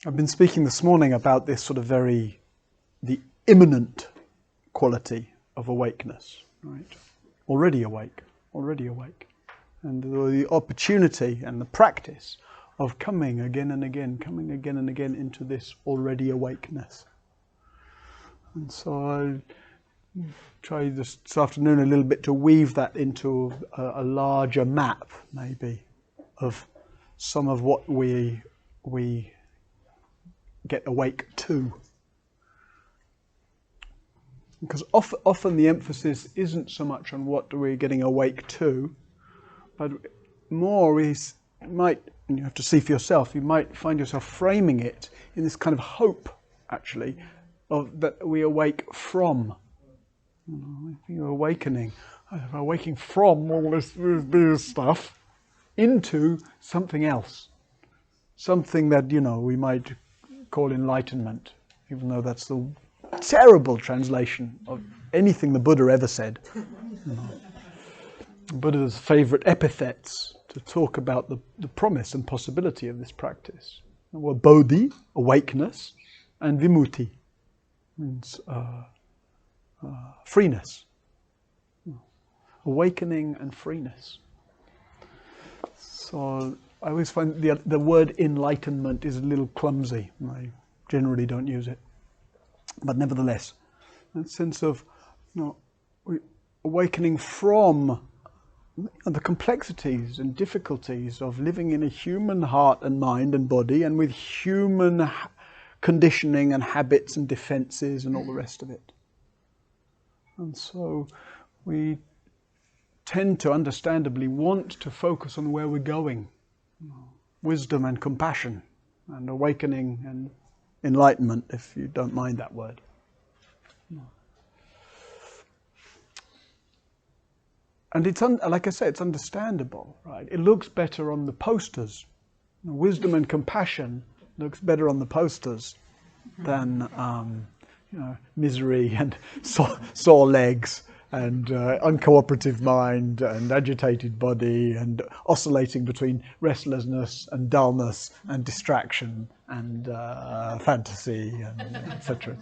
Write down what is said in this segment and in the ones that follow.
I've been speaking this morning about this sort of the imminent quality of awakeness, right? Already awake. And the opportunity and the practice of coming again and again into this already awakeness. And so I try this afternoon a little bit to weave that into a larger map, maybe, of some of what we get awake to. Because often the emphasis isn't so much on what we're getting awake to, but more is, and you have to see for yourself, you might find yourself framing it in this kind of hope, actually, of that we awake from. You're awakening from all this stuff into something else. Something that, we might call enlightenment, even though that's the terrible translation of anything the Buddha ever said. Buddha's favorite epithets to talk about the promise and possibility of this practice were bodhi, awakeness, and vimutti, means freeness. Awakening and freeness. So I always find the word enlightenment is a little clumsy. I generally don't use it. But nevertheless, that sense of awakening from the complexities and difficulties of living in a human heart and mind and body, and with human conditioning and habits and defenses and all the rest of it. And so we tend to understandably want to focus on where we're going. Wisdom and compassion and awakening and enlightenment, if you don't mind that word. And it's like I say, it's understandable, right? It looks better on the posters. Wisdom and compassion looks better on the posters than misery and sore legs and uncooperative mind and agitated body and oscillating between restlessness and dullness and distraction and fantasy and etc.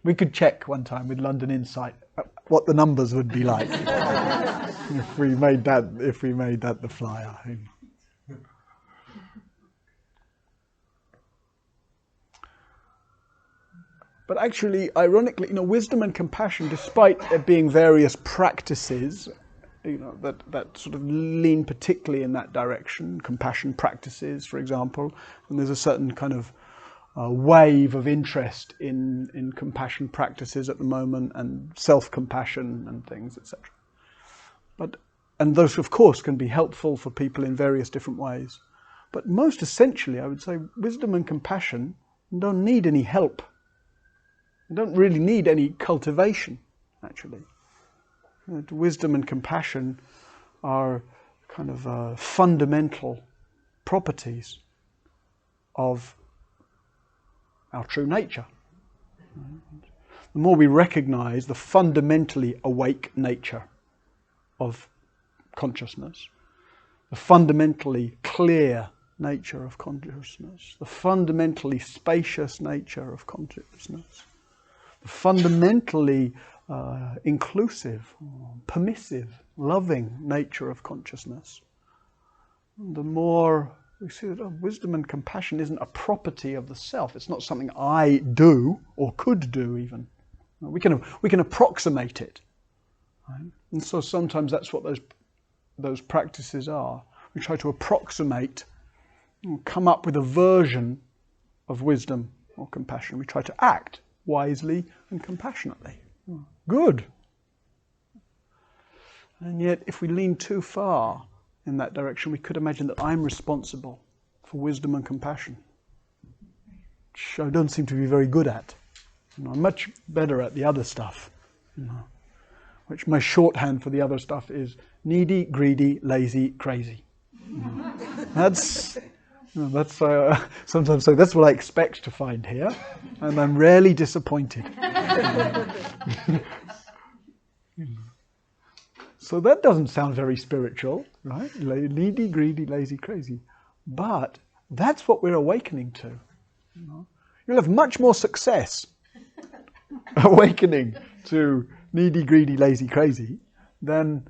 We could check one time with London Insight what the numbers would be like if we made that the flyer. But actually, ironically, wisdom and compassion, despite there being various practices, that sort of lean particularly in that direction, compassion practices, for example, and there's a certain kind of wave of interest in compassion practices at the moment, and self-compassion and things, etc. And those, of course, can be helpful for people in various different ways. But most essentially, I would say, wisdom and compassion don't need any help. They don't really need any cultivation, actually. Wisdom and compassion are kind of fundamental properties of our true nature. The more we recognize the fundamentally awake nature of consciousness, the fundamentally clear nature of consciousness, the fundamentally spacious nature of consciousness, the fundamentally inclusive, permissive, loving nature of consciousness, the more we see that wisdom and compassion isn't a property of the self. It's not something I do or could do even. We can approximate it, right? And so sometimes that's what those practices are. We try to approximate, come up with a version of wisdom or compassion. We try to act wisely and compassionately. Good. And yet, if we lean too far in that direction, we could imagine that I'm responsible for wisdom and compassion, which I don't seem to be very good at. I'm much better at the other stuff, which my shorthand for the other stuff is needy, greedy, lazy, crazy. That's sometimes so that's what I expect to find here, and I'm rarely disappointed. So that doesn't sound very spiritual, right? Needy, greedy, lazy, crazy. But that's what we're awakening to. You'll have much more success awakening to needy, greedy, lazy, crazy than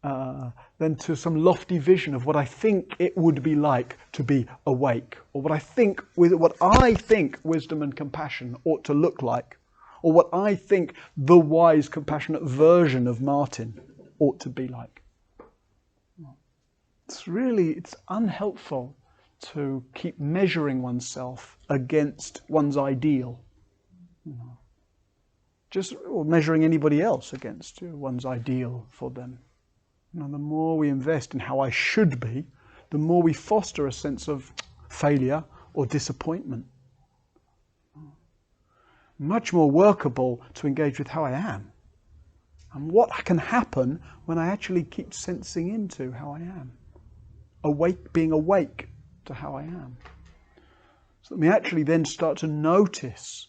to some lofty vision of what I think it would be like to be awake, or what I think wisdom and compassion ought to look like, or what I think the wise, compassionate version of Martin ought to be like. It's unhelpful to keep measuring oneself against one's ideal. Or measuring anybody else against one's ideal for them. The more we invest in how I should be, the more we foster a sense of failure or disappointment. Much more workable to engage with how I am. And what can happen when I actually keep sensing into how I am. Being awake to how I am. So that we actually then start to notice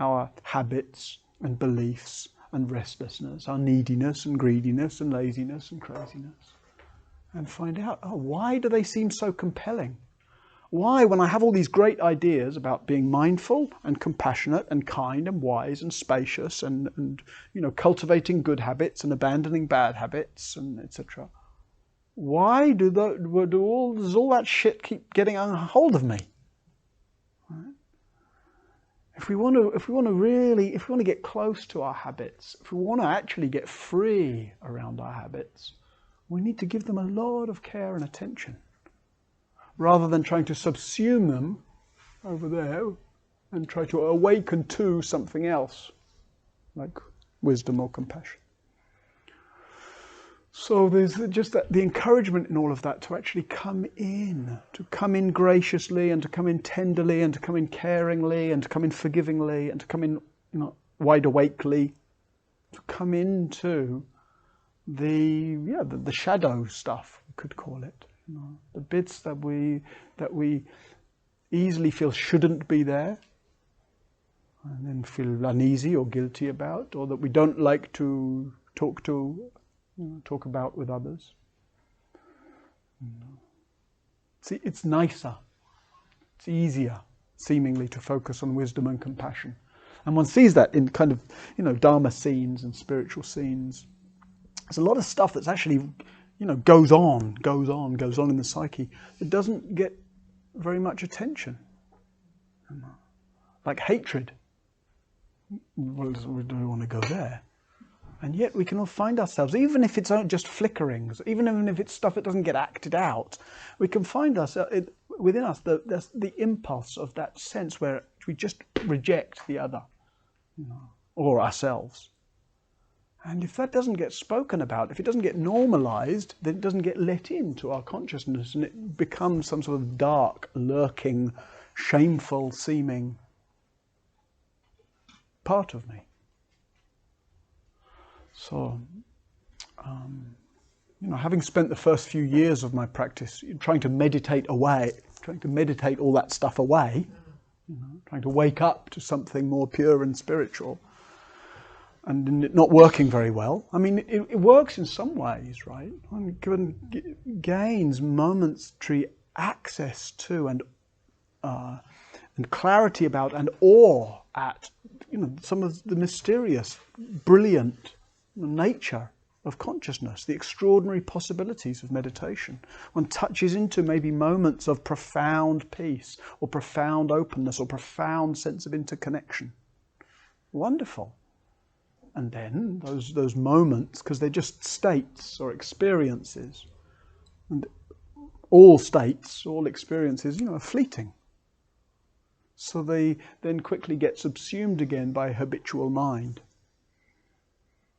our habits and beliefs and restlessness, our neediness and greediness and laziness and craziness. And find out, why do they seem so compelling? Why, when I have all these great ideas about being mindful and compassionate and kind and wise and spacious and cultivating good habits and abandoning bad habits and etc., why does all that shit keep getting a hold of me? Right? If we want to get close to our habits, if we want to actually get free around our habits, we need to give them a lot of care and attention, rather than trying to subsume them over there and try to awaken to something else, like wisdom or compassion. So there's just the encouragement in all of that to actually come in graciously, and to come in tenderly, and to come in caringly, and to come in forgivingly, and to come in wide awakely, to come into the shadow stuff, we could call it, the bits that we easily feel shouldn't be there, and then feel uneasy or guilty about, or that we don't like to talk about with others. See, it's nicer, it's easier, seemingly, to focus on wisdom and compassion. And one sees that in kind of, dharma scenes and spiritual scenes. There's a lot of stuff that's actually, goes on in the psyche. It doesn't get very much attention. Like hatred. Well, we don't want to go there. And yet we can all find ourselves, even if it's just flickerings, even if it's stuff that doesn't get acted out, we can find ourselves within us the impulse of that sense where we just reject the other, or ourselves. And if that doesn't get spoken about, if it doesn't get normalized, then it doesn't get let into our consciousness, and it becomes some sort of dark, lurking, shameful seeming part of me. So, having spent the first few years of my practice trying to meditate all that stuff away, trying to wake up to something more pure and spiritual, and it not working very well. I mean, it works in some ways, right? Gains momentary access to and clarity about and awe at, some of the mysterious, brilliant nature of consciousness, the extraordinary possibilities of meditation. One touches into maybe moments of profound peace, or profound openness, or profound sense of interconnection. Wonderful. And then those moments, because they're just states or experiences, and all states, all experiences, are fleeting. So they then quickly get subsumed again by habitual mind.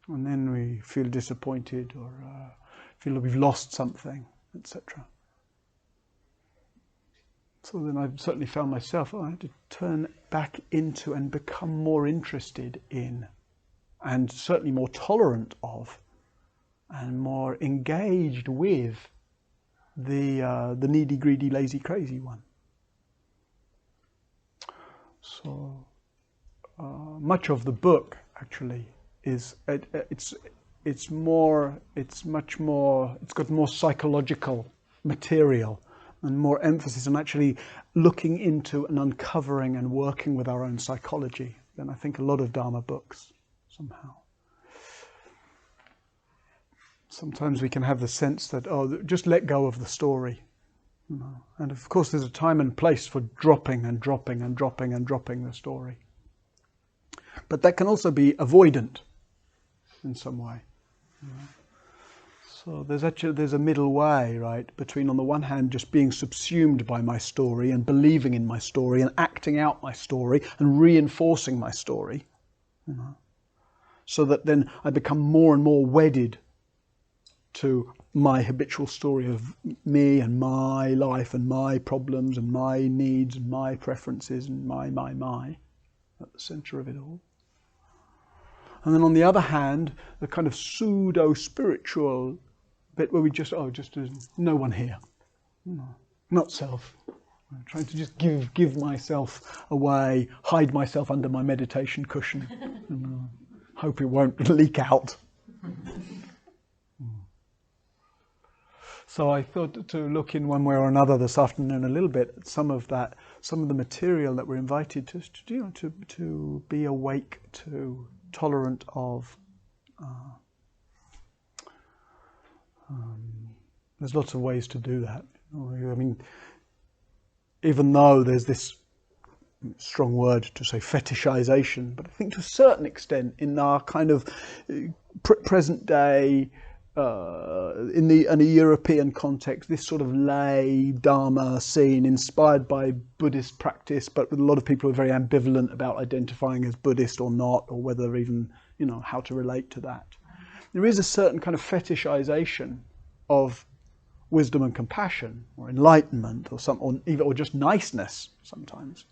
And then we feel disappointed, or feel that we've lost something, etc. So then I've certainly found myself, I had to turn back into and become more interested in, and certainly more tolerant of, and more engaged with the needy, greedy, lazy, crazy one. So much of the book actually is it's much more, it's got more psychological material and more emphasis on actually looking into and uncovering and working with our own psychology than I think a lot of Dharma books somehow. Sometimes we can have the sense that, oh, just let go of the story. You know? And of course there's a time and place for dropping and dropping and dropping and dropping the story. But that can also be avoidant in some way. You know? So there's a middle way, right, between on the one hand just being subsumed by my story and believing in my story and acting out my story and reinforcing my story, you know, so that then I become more and more wedded to my habitual story of me and my life and my problems and my needs and my preferences and my at the center of it all. And then on the other hand, the kind of pseudo-spiritual bit where we just there's no one here. No, not self. I'm trying to just give myself away, hide myself under my meditation cushion, and hope it won't leak out. So I thought to look in one way or another this afternoon a little bit at some of the material that we're invited to be awake to, tolerant of. There's lots of ways to do that. I mean, even though there's this strong word to say fetishization, but I think to a certain extent in our kind of present day, in a European context, this sort of lay Dharma scene inspired by Buddhist practice, but with a lot of people who are very ambivalent about identifying as Buddhist or not, or whether even, how to relate to that. There is a certain kind of fetishization of wisdom and compassion, or enlightenment, or just niceness sometimes,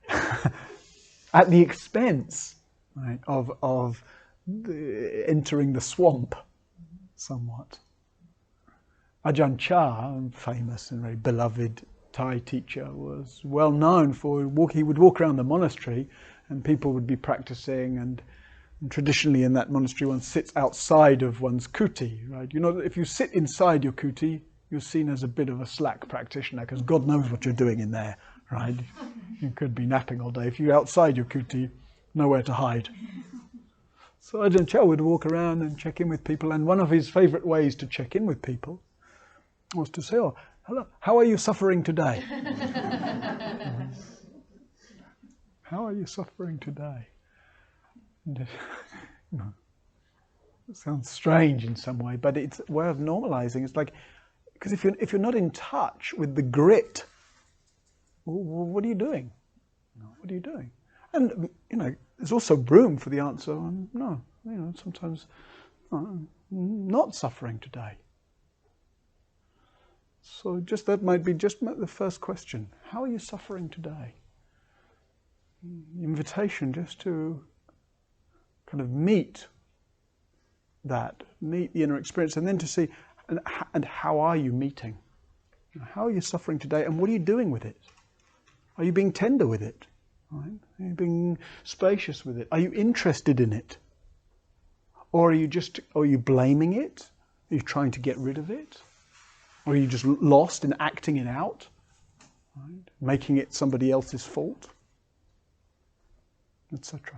at the expense, right, of entering the swamp somewhat. Ajahn Chah, famous and very beloved Thai teacher, was well known for he would walk around the monastery and people would be practicing, and traditionally in that monastery one sits outside of one's kuti, right? If you sit inside your kuti, you're seen as a bit of a slack practitioner because God knows what you're doing in there, right? You could be napping all day. If you're outside your kuti, nowhere to hide. So Ajahn Chah would walk around and check in with people, and one of his favorite ways to check in with people was to say, "Oh, hello, how are you suffering today?" How are you suffering today? And, it sounds strange in some way, but it's a way of normalizing. It's like, because if you're not in touch with the grit, what are you doing? What are you doing? And there's also room for the answer. No, sometimes not suffering today. So that might be just the first question. How are you suffering today? Invitation just to kind of meet the inner experience, and then to see, and how are you meeting? How are you suffering today, and what are you doing with it? Are you being tender with it? Right? Are you being spacious with it? Are you interested in it? Or are you blaming it? Are you trying to get rid of it? Or are you just lost in acting it out? Right? Making it somebody else's fault? Etc.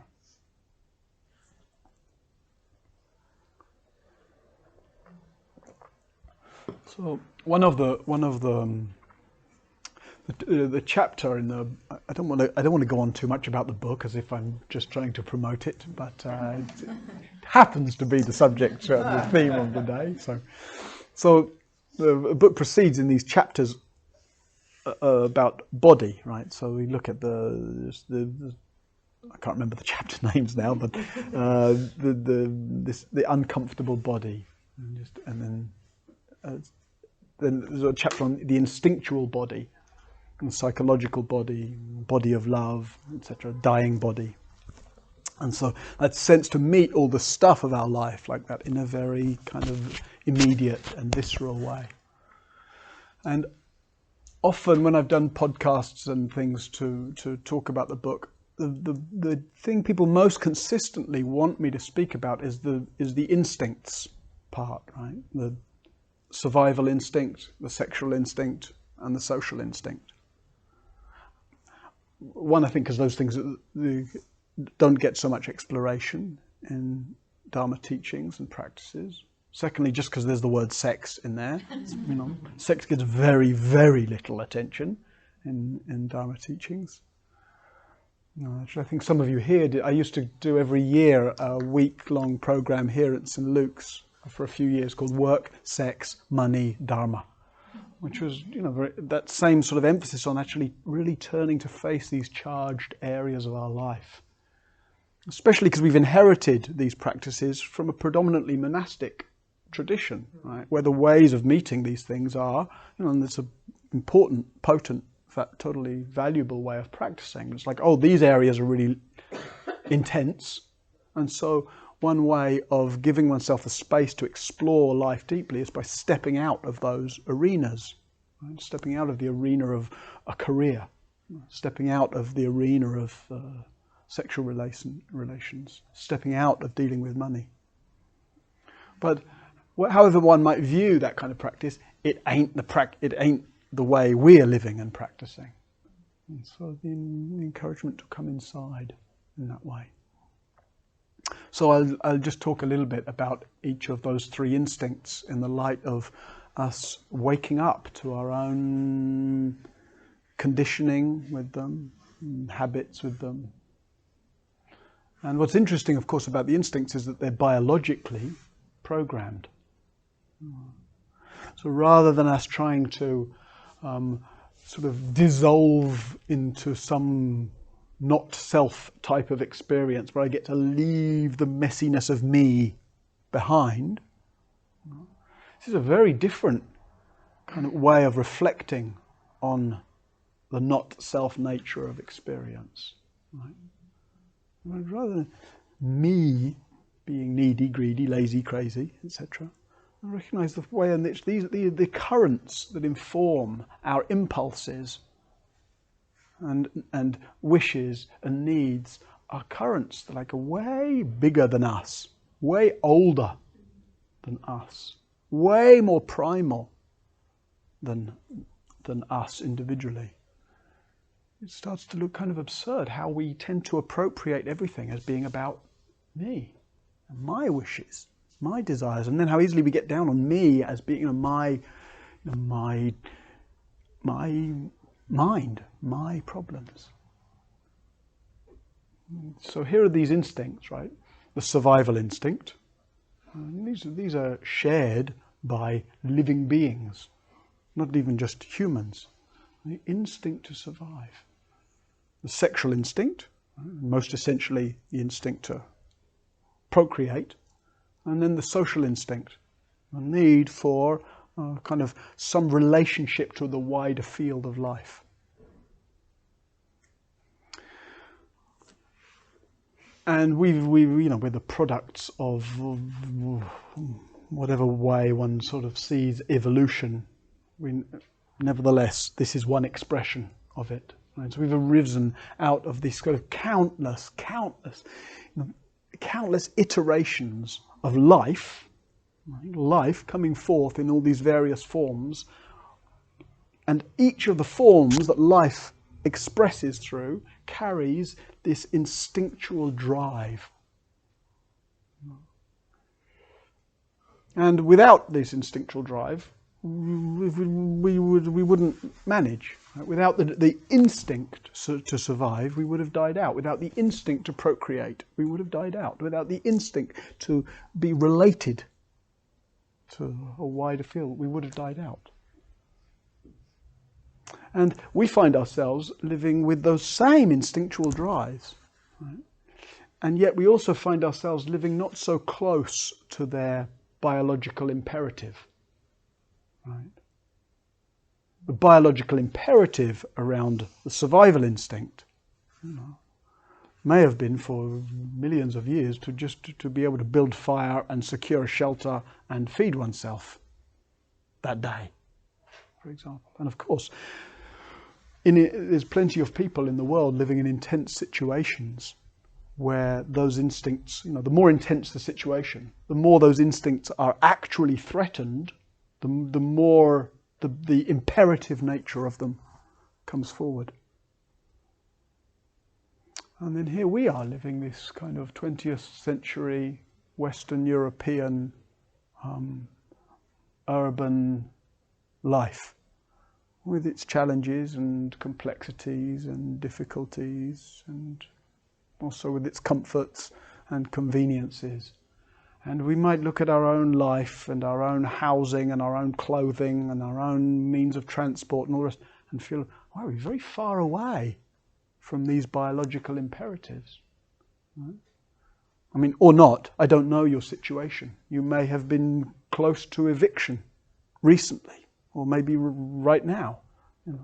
So one of the chapter in the, I don't want to go on too much about the book as if I'm just trying to promote it, but it happens to be the subject, the theme of the day. So the book proceeds in these chapters about body, right? So we look at the I can't remember the chapter names now, but the uncomfortable body, and then there's a chapter on the instinctual body, and psychological body, body of love, etc., dying body. And so that sense to meet all the stuff of our life like that in a very kind of immediate and visceral way. And often when I've done podcasts and things to talk about the book, the thing people most consistently want me to speak about is the instincts part, right? The survival instinct, the sexual instinct, and the social instinct. One, I think, because those things don't get so much exploration in Dharma teachings and practices. Secondly, just because there's the word sex in there, sex gets very, very little attention in Dharma teachings. Actually, I think some of you here I used to do every year a week-long program here at St. Luke's for a few years called Work, Sex, Money, Dharma, which was, that same sort of emphasis on actually really turning to face these charged areas of our life. Especially because we've inherited these practices from a predominantly monastic tradition, right? Where the ways of meeting these things are, and it's an important, potent, totally valuable way of practicing. It's like, these areas are really intense, and so one way of giving oneself the space to explore life deeply is by stepping out of those arenas, right? Stepping out of the arena of a career, stepping out of the arena of sexual relations, stepping out of dealing with money. But however one might view that kind of practice, it ain't the way we are living and practicing. And so the encouragement to come inside in that way. So I'll just talk a little bit about each of those three instincts in the light of us waking up to our own conditioning with them, habits with them. And what's interesting, of course, about the instincts is that they're biologically programmed. So rather than us trying to sort of dissolve into some not self type of experience where I get to leave the messiness of me behind, this is a very different kind of way of reflecting on the not self nature of experience, right? Rather than me being needy, greedy, lazy, crazy, etc., I recognise the way in which the currents that inform our impulses and wishes and needs are currents that are way bigger than us, way older than us, way more primal than us individually. It starts to look kind of absurd how we tend to appropriate everything as being about me and my wishes, my desires, and then how easily we get down on me as being my mind, my problems. So here are these instincts, right? The survival instinct. These are shared by living beings, not even just humans. The instinct to survive. The sexual instinct, most essentially the instinct to procreate, and then the social instinct, a need for kind of some relationship to the wider field of life. And we're the products of whatever way one sort of sees evolution. Nevertheless, this is one expression of it. Right? So we've arisen out of these kind of countless iterations of life, right? Life coming forth in all these various forms, and each of the forms that life expresses through carries this instinctual drive. And without this instinctual drive, we wouldn't manage. Right? Without the instinct to survive, we would have died out. Without the instinct to procreate, we would have died out. Without the instinct to be related to a wider field, we would have died out. And we find ourselves living with those same instinctual drives. Right? And yet we also find ourselves living not so close to their biological imperative. Right? The biological imperative around the survival instinct may have been for millions of years to be able to build fire and secure a shelter and feed oneself that day, for example. And of course, there's plenty of people in the world living in intense situations where those instincts, the more intense the situation, the more those instincts are actually threatened, the more the imperative nature of them comes forward. And then here we are living this kind of 20th century Western European urban life with its challenges and complexities and difficulties, and also with its comforts and conveniences. And we might look at our own life and our own housing and our own clothing and our own means of transport and all the rest and feel, wow, we're very far away from these biological imperatives. Right? I mean, or not. I don't know your situation. You may have been close to eviction recently, or maybe right now.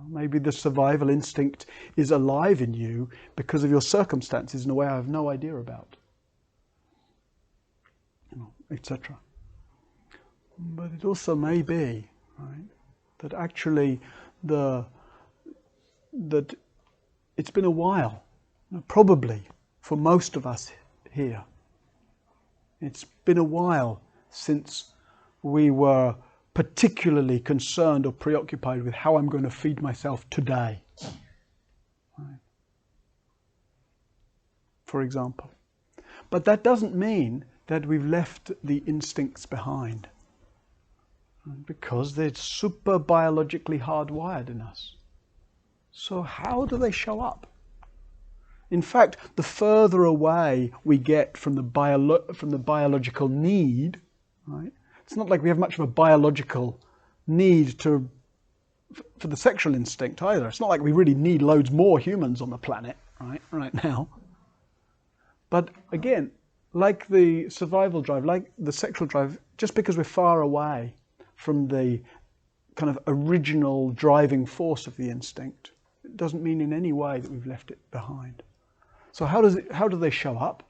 Maybe the survival instinct is alive in you because of your circumstances in a way I have no idea about, etc. But it also may be, right, that actually that it's been a while, probably for most of us here. It's been a while since we were particularly concerned or preoccupied with how I'm going to feed myself today, right? For example. But that doesn't mean that we've left the instincts behind, right? Because they're super biologically hardwired in us. So how do they show up? In fact, the further away we get from the biological need, right? It's not like we have much of a biological need for the sexual instinct either. It's not like we really need loads more humans on the planet right now. But again, like the survival drive, like the sexual drive, just because we're far away from the kind of original driving force of the instinct, it doesn't mean in any way that we've left it behind. So how do they show up?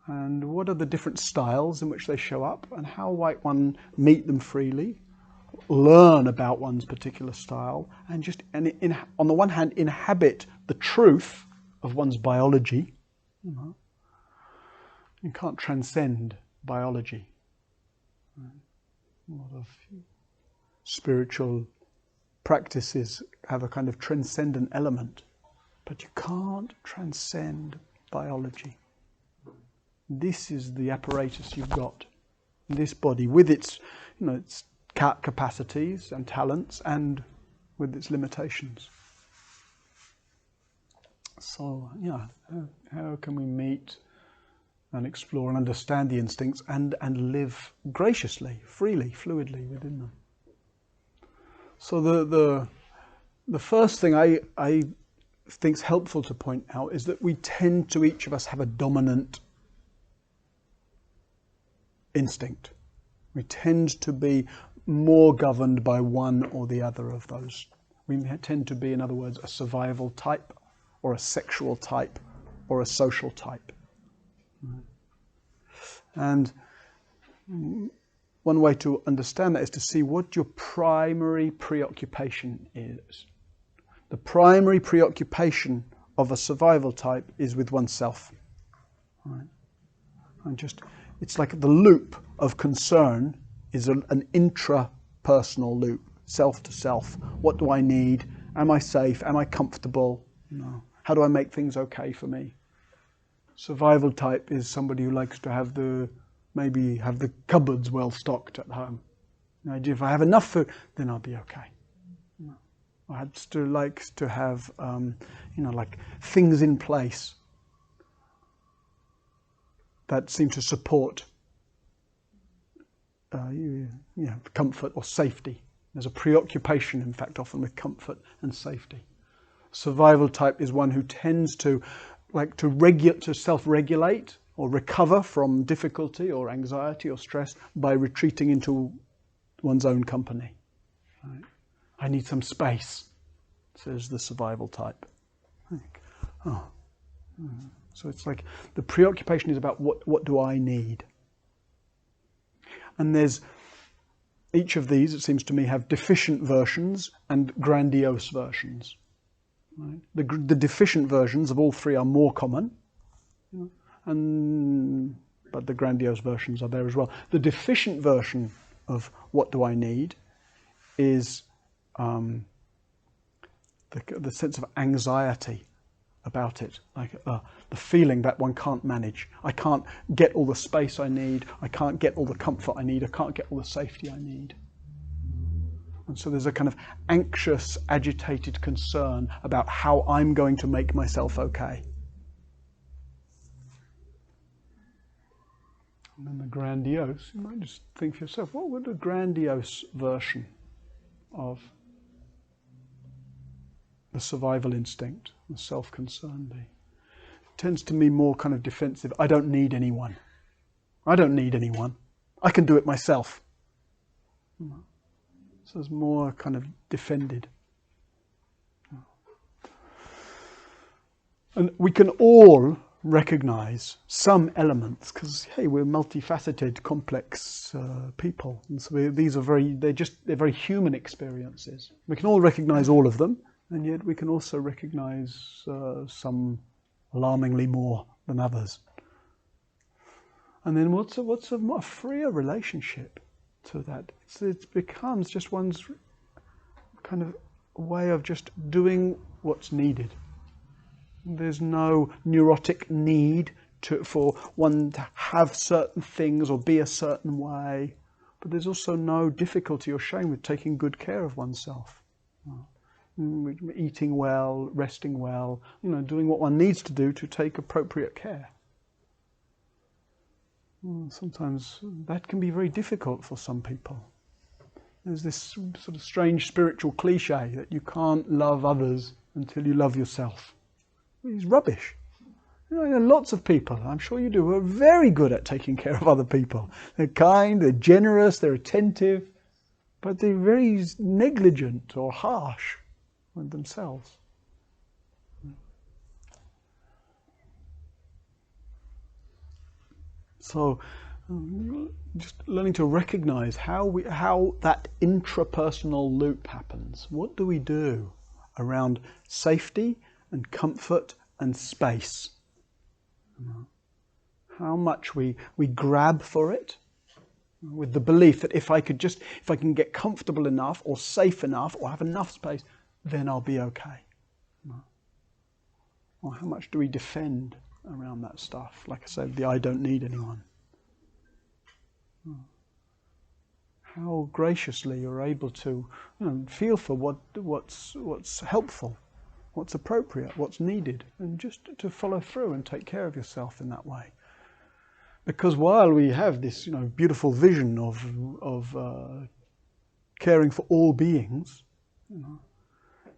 And what are the different styles in which they show up, and how might one meet them freely, learn about one's particular style, and on the one hand inhabit the truth of one's biology. You can't transcend biology. A lot of spiritual practices have a kind of transcendent element, but you can't transcend biology. This is the apparatus you've got, this body with its, its capacities and talents, and with its limitations. So, how can we meet and explore and understand the instincts and live graciously, freely, fluidly within them? So the first thing I think is helpful to point out is that we tend to, each of us, have a dominant instinct. We tend to be more governed by one or the other of those. We tend to be, in other words, a survival type, or a sexual type, or a social type. And one way to understand that is to see what your primary preoccupation is. The primary preoccupation of a survival type is with oneself. Right? It's like the loop of concern is an intra-personal loop, self to self. What do I need? Am I safe? Am I comfortable? How do I make things okay for me? Survival type is somebody who likes to maybe have the cupboards well stocked at home. If I have enough food, then I'll be okay. I still like to have, like things in place that seem to support comfort or safety. There's a preoccupation, in fact, often with comfort and safety. Survival type is one who tends to to self-regulate or recover from difficulty or anxiety or stress by retreating into one's own company. Right? I need some space, says the survival type. So it's like the preoccupation is about what do I need? And there's each of these, it seems to me, have deficient versions and grandiose versions. Right? The deficient versions of all three are more common, but the grandiose versions are there as well. The deficient version of what do I need is the sense of anxiety about it, like the feeling that one can't manage. I can't get all the space I need, I can't get all the comfort I need, I can't get all the safety I need. And so there's a kind of anxious, agitated concern about how I'm going to make myself okay. And then the grandiose, you might just think for yourself, what would a grandiose version of the survival instinct, the self-concern be? It tends to be more kind of defensive. I don't need anyone. I don't need anyone. I can do it myself. So it's more kind of defended. And we can all recognize some elements, because hey, we're multifaceted, complex people, and so these are they're very human experiences. We can all recognize all of them, and yet we can also recognize some alarmingly more than others. And then what's a more freer relationship to that? It becomes just one's kind of way of just doing what's needed. There's no neurotic need for one to have certain things or be a certain way, but there's also no difficulty or shame with taking good care of oneself. Eating well, resting well, doing what one needs to do to take appropriate care. Sometimes that can be very difficult for some people. There's this sort of strange spiritual cliche that you can't love others until you love yourself. It's rubbish. Lots of people, I'm sure you do, are very good at taking care of other people. They're kind, they're generous, they're attentive, but they're very negligent or harsh with themselves. So, just learning to recognize how that intrapersonal loop happens. What do we do around safety and comfort and space? How much we grab for it, with the belief that if I can get comfortable enough or safe enough or have enough space, then I'll be okay. Or how much do we defend around that stuff? Like I said, the I don't need anyone. How graciously you're able to feel for what's helpful, what's appropriate, what's needed, and just to follow through and take care of yourself in that way. Because while we have this beautiful vision of caring for all beings,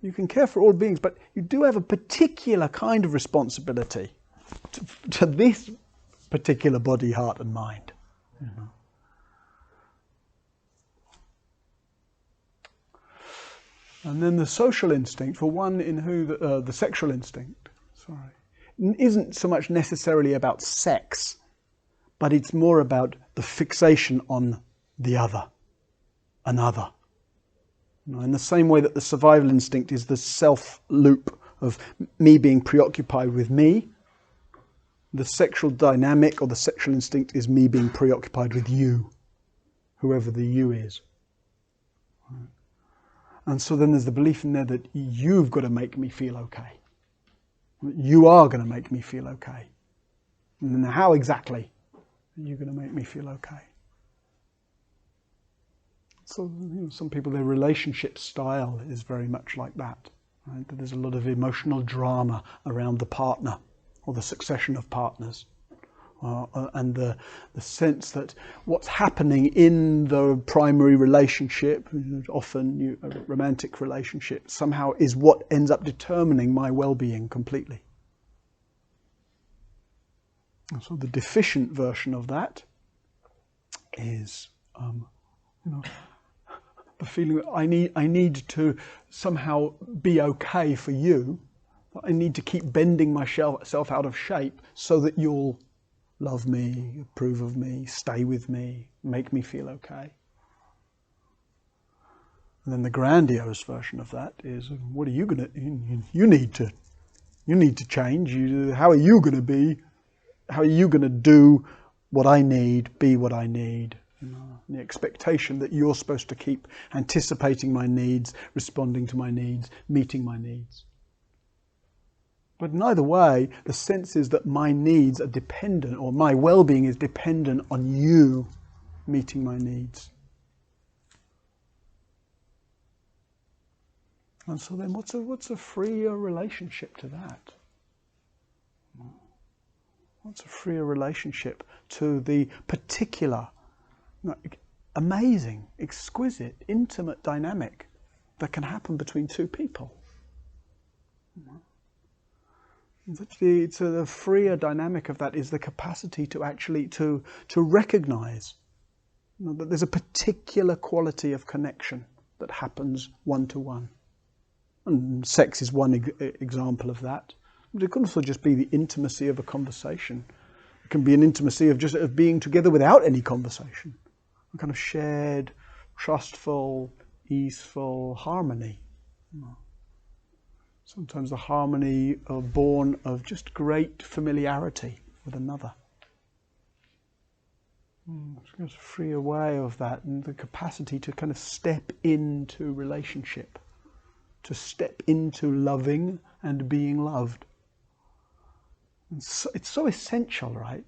you can care for all beings, but you do have a particular kind of responsibility to this particular body, heart, and mind. And then the social instinct, for one in who the sexual instinct, isn't so much necessarily about sex, but it's more about the fixation on the other, another. In the same way that the survival instinct is the self loop of me being preoccupied with me, the sexual dynamic or the sexual instinct is me being preoccupied with you, whoever the you is. And so then there's the belief in there that you've got to make me feel okay. You are going to make me feel okay. And then how exactly are you going to make me feel okay? So some people, their relationship style is very much like that. Right? There's a lot of emotional drama around the partner or the succession of partners. And the sense that what's happening in the primary relationship, often a romantic relationship, somehow is what ends up determining my well-being completely. And so the deficient version of that is, the feeling that I need to somehow be okay for you. I need to keep bending myself out of shape so that you'll love me, approve of me, stay with me, make me feel okay. And then the grandiose version of that is, what are you going to, you need to change. How are you going to be? How are you going to do what I need, be what I need? The expectation that you're supposed to keep anticipating my needs, responding to my needs, meeting my needs. But in either way, the sense is that my needs are dependent, or my well-being is dependent on you meeting my needs. And so then what's a freer relationship to that? What's a freer relationship to the particular, amazing, exquisite, intimate dynamic that can happen between two people? The freer dynamic of that is the capacity to actually to recognize that there's a particular quality of connection that happens one-to-one. And sex is one example of that. But it can also just be the intimacy of a conversation. It can be an intimacy of being together without any conversation. A kind of shared, trustful, easeful harmony. Sometimes the harmony born of just great familiarity with another. It's a freer way of that, and the capacity to kind of step into relationship, to step into loving and being loved. And so, it's so essential, right?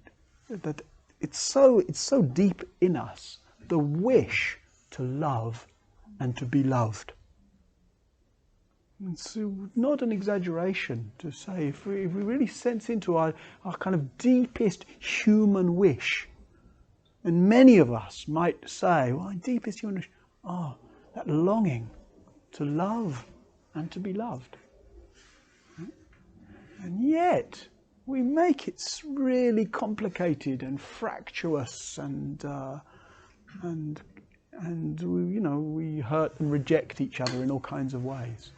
That it's so deep in us, the wish to love and to be loved. It's not an exaggeration to say, if we really sense into our kind of deepest human wish, and many of us might say, well, deepest human wish, that longing to love and to be loved. And yet, we make it really complicated and fractious, and we hurt and reject each other in all kinds of ways.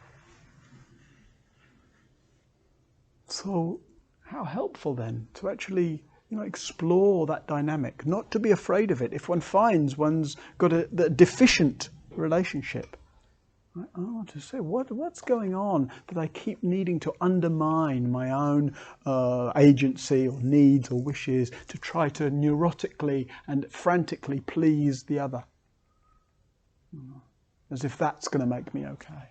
So, how helpful then to actually, explore that dynamic, not to be afraid of it. If one finds one's got a deficient relationship, to say what's going on that I keep needing to undermine my own agency or needs or wishes to try to neurotically and frantically please the other, as if that's going to make me okay.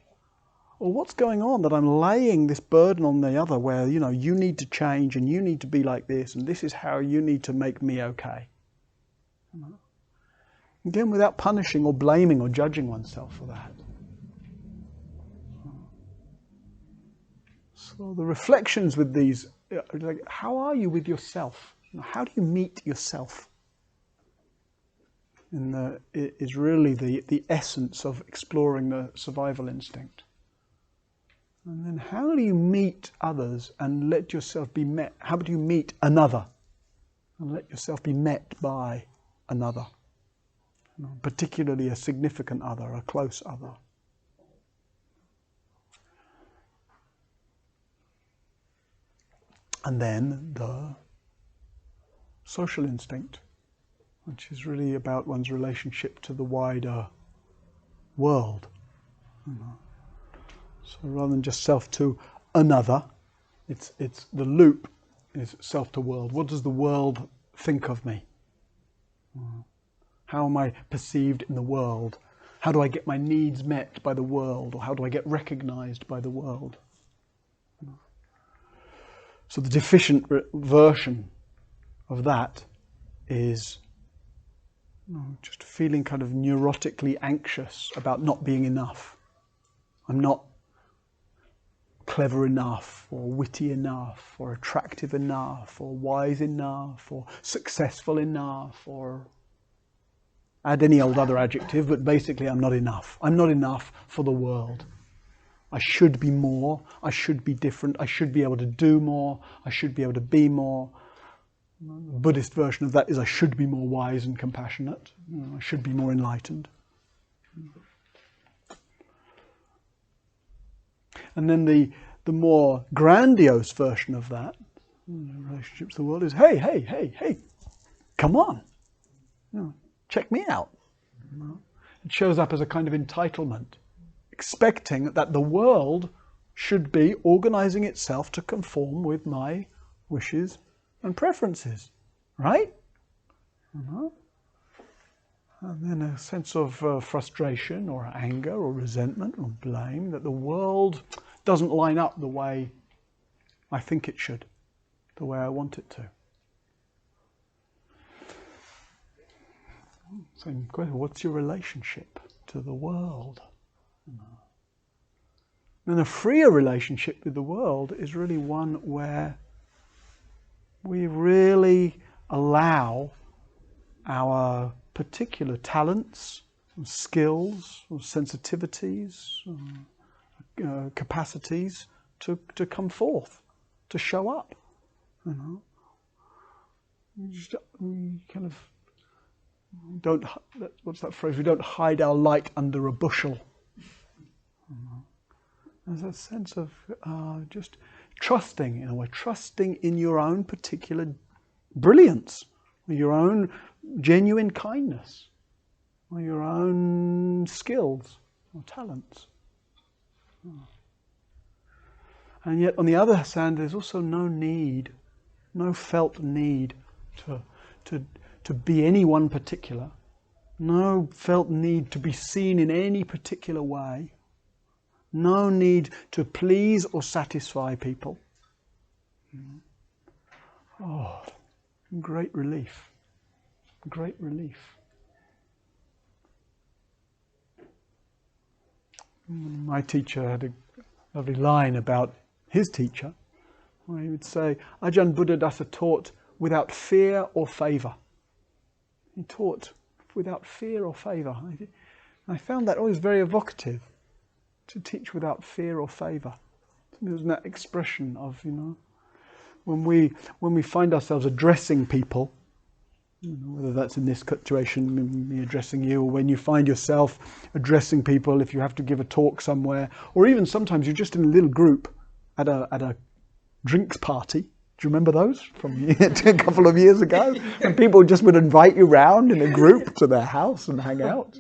Or what's going on that I'm laying this burden on the other where, you need to change and you need to be like this and this is how you need to make me okay. Again, without punishing or blaming or judging oneself for that. So the reflections with these, like, how are you with yourself? How do you meet yourself? Is really the essence of exploring the survival instinct. And then how do you meet others and let yourself be met? How do you meet another and let yourself be met by another? Particularly a significant other, a close other. And then the social instinct, which is really about one's relationship to the wider world. So rather than just self to another, it's the loop is self to world. What does the world think of me? How am I perceived in the world? How do I get my needs met by the world? Or how do I get recognized by the world? So the deficient version of that is just feeling kind of neurotically anxious about not being enough. I'm not clever enough, or witty enough, or attractive enough, or wise enough, or successful enough, or add any old other adjective, but basically I'm not enough. I'm not enough for the world. I should be more, I should be different, I should be able to do more, I should be able to be more. The Buddhist version of that is I should be more wise and compassionate, I should be more enlightened. And then the more grandiose version of that, relationships to the world, is hey, come on, check me out. It shows up as a kind of entitlement, expecting that the world should be organizing itself to conform with my wishes and preferences, right? And then a sense of frustration or anger or resentment or blame that the world doesn't line up the way I think it should, the way I want it to. Same question, what's your relationship to the world? And a freer relationship with the world is really one where we really allow our particular talents, skills, sensitivities, capacities to come forth, to show up. We kind of don't, what's that phrase? We don't hide our light under a bushel. There's a sense of just trusting, in a way, trusting in your own particular brilliance, or your own genuine kindness, or your own skills or talents. And yet, on the other hand, there's also no felt need to be any one particular, no felt need to be seen in any particular way. No need to please or satisfy people. Oh, great relief. Great relief. My teacher had a lovely line about his teacher, where he would say, Ajahn Buddhadasa taught without fear or favour. He taught without fear or favour. I found that always very evocative. To teach without fear or favour. There's that expression of, when we find ourselves addressing people, whether that's in this situation, me addressing you, or when you find yourself addressing people, if you have to give a talk somewhere, or even sometimes you're just in a little group at a drinks party. Do you remember those from a couple of years ago? And people just would invite you round in a group to their house and hang out.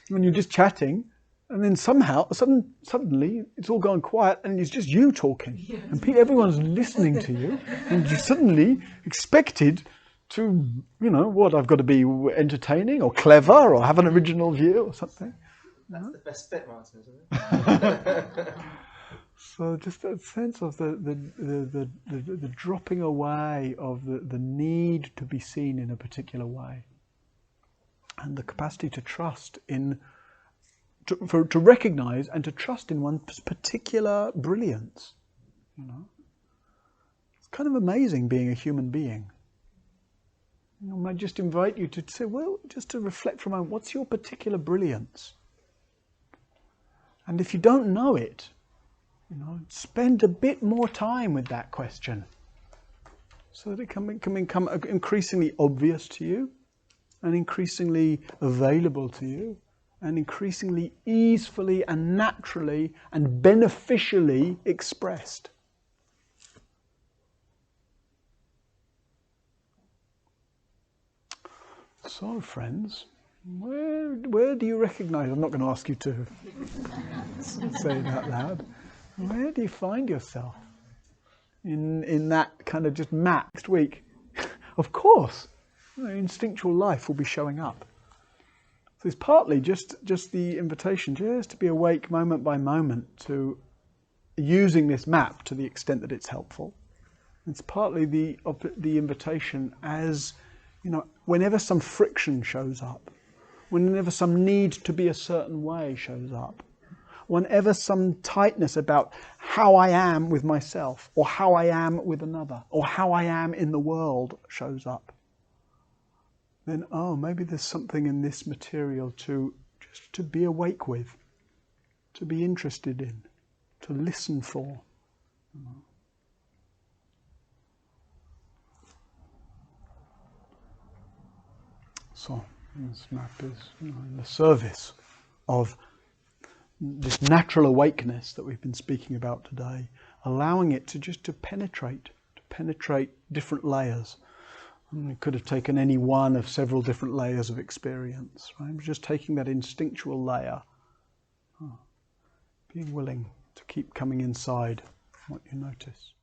When you're just chatting. And then suddenly, it's all going quiet and it's just you talking. Yes. And everyone's listening to you. And you're suddenly expected to, I've got to be entertaining or clever or have an original view or something. That's the best bit, Martin, isn't it? So just that sense of the dropping away of the need to be seen in a particular way. And the capacity to trust in... To recognize and to trust in one's particular brilliance. It's kind of amazing being a human being. I might just invite you to say, just to reflect for a moment, what's your particular brilliance? And if you don't know it, spend a bit more time with that question so that it can become increasingly obvious to you and increasingly available to you. And increasingly easily and naturally and beneficially expressed. So, friends, where do you recognize? I'm not going to ask you to say it out loud. Where do you find yourself in that kind of just map next week? Of course, instinctual life will be showing up. So it's partly just the invitation, just to be awake moment by moment to using this map to the extent that it's helpful. It's partly the invitation as, whenever some friction shows up, whenever some need to be a certain way shows up, whenever some tightness about how I am with myself, or how I am with another, or how I am in the world shows up, then, maybe there's something in this material to be awake with, to be interested in, to listen for. So, this map is in the service of this natural awakeness that we've been speaking about today, allowing it to penetrate different layers. And it could have taken any one of several different layers of experience, right? Just taking that instinctual layer, being willing to keep coming inside what you notice.